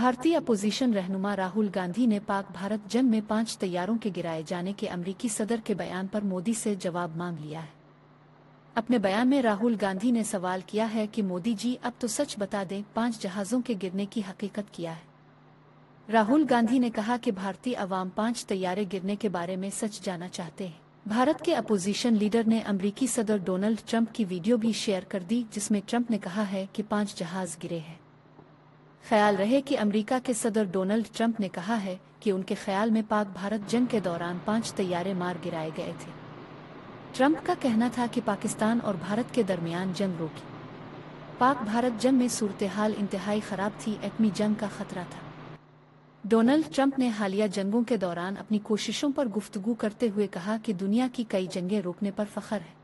भारतीय अपोजिशन रहनुमा राहुल गांधी ने पाक भारत जंग में 5 तैयारों के गिराए जाने के अमरीकी सदर के बयान पर मोदी से जवाब मांग लिया है। अपने बयान में राहुल गांधी ने सवाल किया है कि मोदी जी अब तो सच बता दें, 5 जहाज़ों के गिरने की हकीकत क्या है। राहुल गांधी ने कहा कि भारतीय अवाम 5 तैयारे गिरने के बारे में सच जानना चाहते हैं। भारत के अपोजिशन लीडर ने अमरीकी सदर डोनाल्ड ट्रंप की वीडियो भी शेयर कर दी, जिसमें ट्रंप ने कहा है कि 5 जहाज गिरे हैं। ख्याल रहे कि अमेरिका के सदर डोनाल्ड ट्रंप ने कहा है कि उनके ख्याल में पाक भारत जंग के दौरान 5 तैयारे मार गिराए गए थे। ट्रंप का कहना था कि पाकिस्तान और भारत के दरमियान जंग रोकी। पाक भारत जंग में सूरत-ए-हाल इंतहाई खराब थी, एटमी जंग का खतरा था। डोनाल्ड ट्रंप ने हालिया जंगों के दौरान अपनी कोशिशों पर गुफ्तगू करते हुए कहा कि दुनिया की कई जंगें रोकने पर फख्र है।